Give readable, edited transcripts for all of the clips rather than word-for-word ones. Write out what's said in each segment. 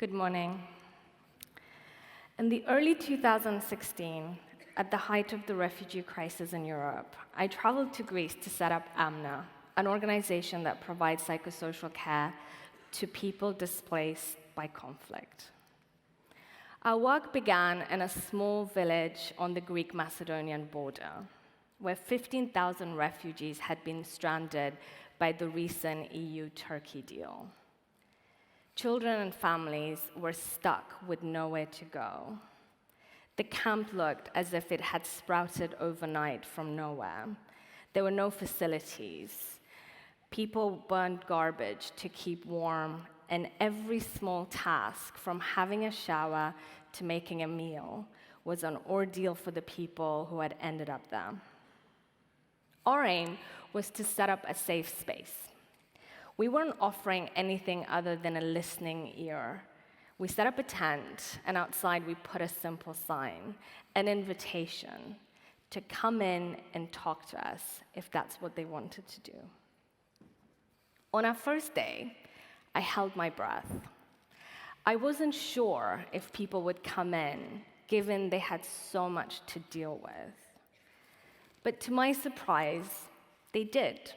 Good morning. In the early 2016, at the height of the refugee crisis in Europe, I traveled to Greece to set up AMNA, an organization that provides psychosocial care to people displaced by conflict. Our work began in a small village on the Greek-Macedonian border, where 15,000 refugees had been stranded by the recent EU-Turkey deal. Children and families were stuck with nowhere to go. The camp looked as if it had sprouted overnight from nowhere. There were no facilities. People burned garbage to keep warm, and every small task, from having a shower to making a meal, was an ordeal for the people who had ended up there. Our aim was to set up a safe space. We weren't offering anything other than a listening ear. We set up a tent, and outside we put a simple sign, an invitation to come in and talk to us if that's what they wanted to do. On our first day, I held my breath. I wasn't sure if people would come in, given they had so much to deal with. But to my surprise, they did.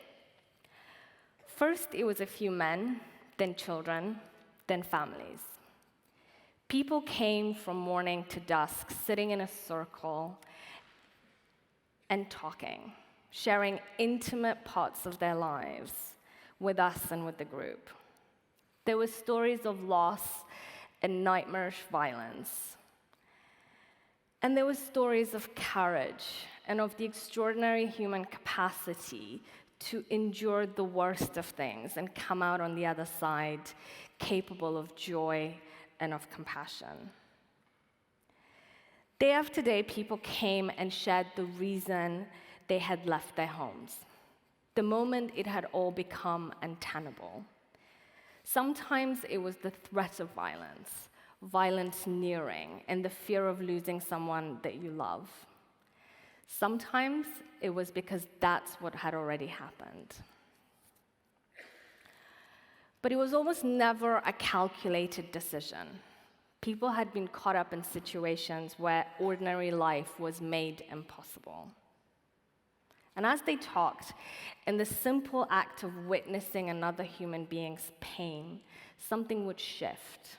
First, it was a few men, then children, then families. People came from morning to dusk, sitting in a circle and talking, sharing intimate parts of their lives with us and with the group. There were stories of loss and nightmarish violence. And there were stories of courage and of the extraordinary human capacity to endure the worst of things and come out on the other side capable of joy and of compassion. Day after day, people came and shared the reason they had left their homes, the moment it had all become untenable. Sometimes it was the threat of violence, violence nearing, and the fear of losing someone that you love. Sometimes it was because that's what had already happened. But it was almost never a calculated decision. People had been caught up in situations where ordinary life was made impossible. And as they talked, in the simple act of witnessing another human being's pain, something would shift,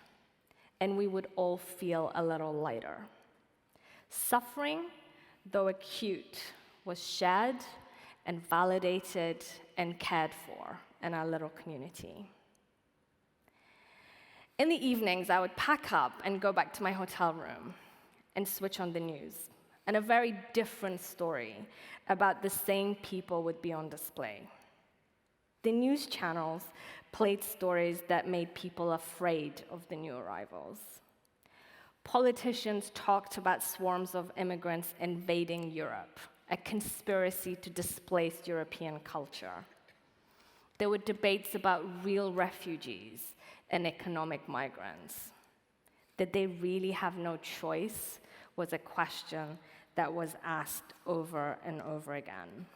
and we would all feel a little lighter. Suffering, though acute, was shared and validated and cared for in our little community. In the evenings, I would pack up and go back to my hotel room and switch on the news. And a very different story about the same people would be on display. The news channels played stories that made people afraid of the new arrivals. Politicians talked about swarms of immigrants invading Europe, a conspiracy to displace European culture. There were debates about real refugees and economic migrants. Did they really have no choice was a question that was asked over and over again.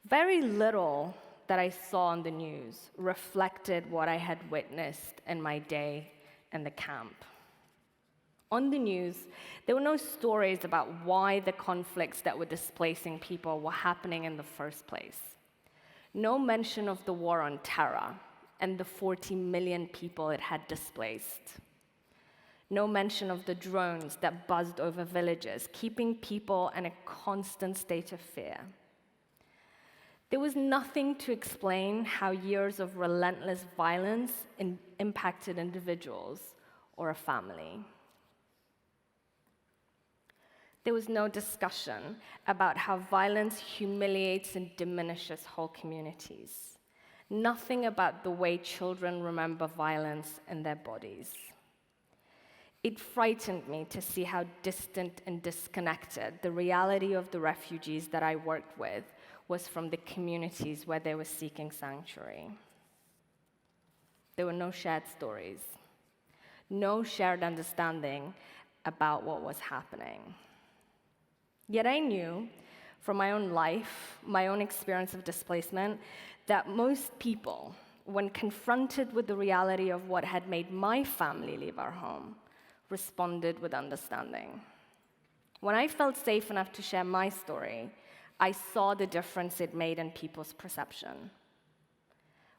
Very little that I saw on the news reflected what I had witnessed in my day in the camp. On the news, there were no stories about why the conflicts that were displacing people were happening in the first place. No mention of the war on terror and the 40 million people it had displaced. No mention of the drones that buzzed over villages, keeping people in a constant state of fear. There was nothing to explain how years of relentless violence impacted individuals or a family. There was no discussion about how violence humiliates and diminishes whole communities. Nothing about the way children remember violence in their bodies. It frightened me to see how distant and disconnected the reality of the refugees that I worked with was from the communities where they were seeking sanctuary. There were no shared stories, no shared understanding about what was happening. Yet I knew from my own life, my own experience of displacement, that most people when confronted with the reality of what had made my family leave our home, responded with understanding. When I felt safe enough to share my story, I saw the difference it made in people's perception.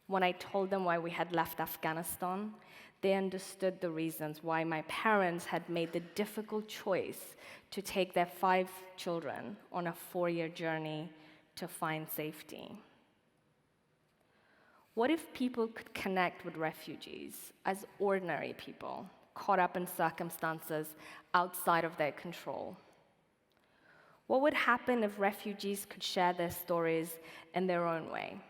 When I told them why we had left Afghanistan, they understood the reasons why my parents had made the difficult choice to take their 5 children on a 4-year journey to find safety. What if people could connect with refugees as ordinary people, caught up in circumstances outside of their control? What would happen if refugees could share their stories in their own way,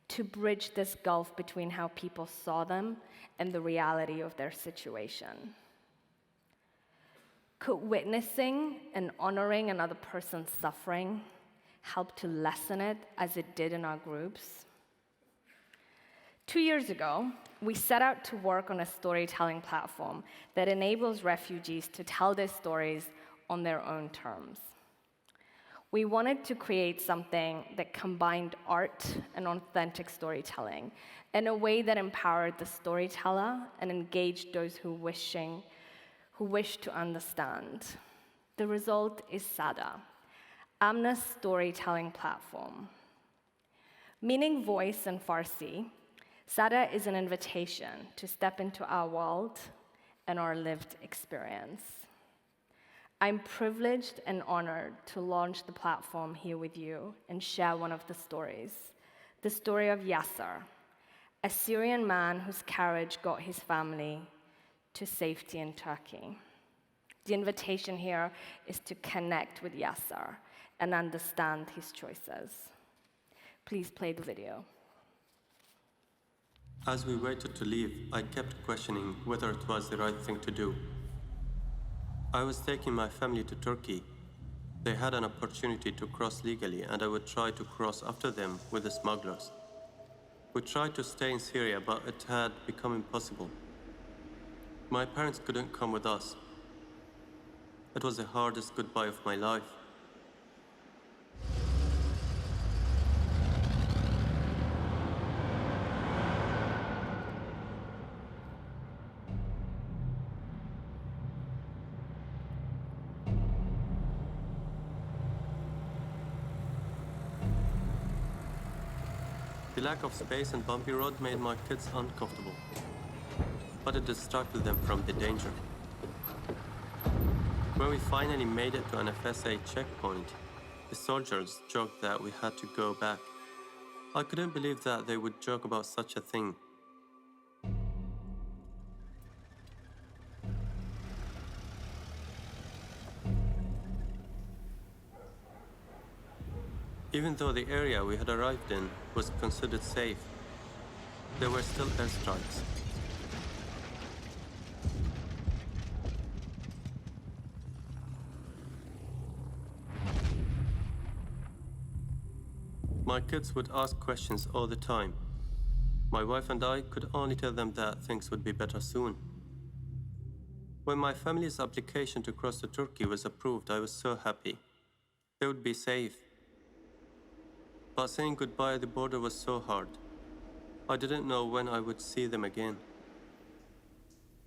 to bridge this gulf between how people saw them and the reality of their situation? Could witnessing and honoring another person's suffering help to lessen it as it did in our groups? 2 years ago, we set out to work on a storytelling platform that enables refugees to tell their stories on their own terms. We wanted to create something that combined art and authentic storytelling in a way that empowered the storyteller and engaged those who wish to understand. The result is Sada, Amna's storytelling platform. Meaning voice in Farsi, Sada is an invitation to step into our world and our lived experience. I'm privileged and honored to launch the platform here with you and share one of the stories, the story of Yasser, a Syrian man whose courage got his family to safety in Turkey. The invitation here is to connect with Yasser and understand his choices. Please play the video. As we waited to leave, I kept questioning whether it was the right thing to do. I was taking my family to Turkey. They had an opportunity to cross legally, and I would try to cross after them with the smugglers. We tried to stay in Syria, but it had become impossible. My parents couldn't come with us. It was the hardest goodbye of my life. The lack of space and bumpy road made my kids uncomfortable, but it distracted them from the danger. When we finally made it to an FSA checkpoint, the soldiers joked that we had to go back. I couldn't believe that they would joke about such a thing. Even though the area we had arrived in was considered safe, there were still airstrikes. My kids would ask questions all the time. My wife and I could only tell them that things would be better soon. When my family's application to cross to Turkey was approved, I was so happy. They would be safe. But saying goodbye at the border was so hard. I didn't know when I would see them again.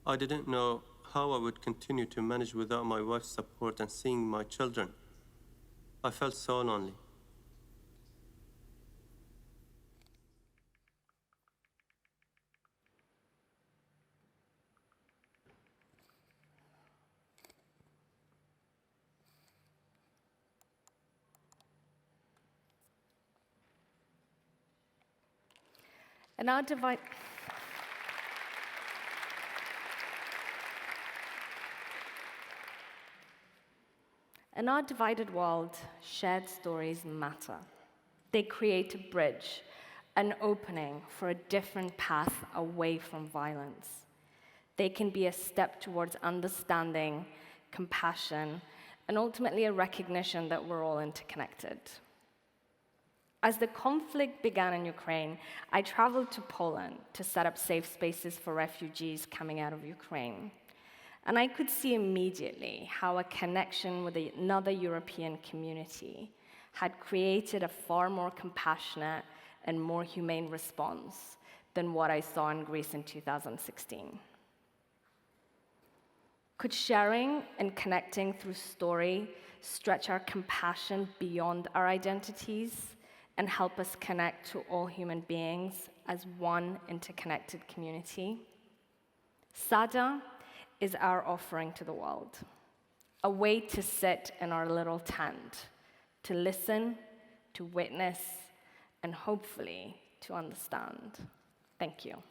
I didn't know how I would continue to manage without my wife's support and seeing my children. I felt so lonely. In our divided world, shared stories matter. They create a bridge, an opening for a different path away from violence. They can be a step towards understanding, compassion, and ultimately a recognition that we're all interconnected. As the conflict began in Ukraine, I traveled to Poland to set up safe spaces for refugees coming out of Ukraine. And I could see immediately how a connection with another European community had created a far more compassionate and more humane response than what I saw in Greece in 2016? Could sharing and connecting through story stretch our compassion beyond our identities and help us connect to all human beings as one interconnected community? Sada is our offering to the world, a way to sit in our little tent, to listen, to witness, and hopefully to understand. Thank you.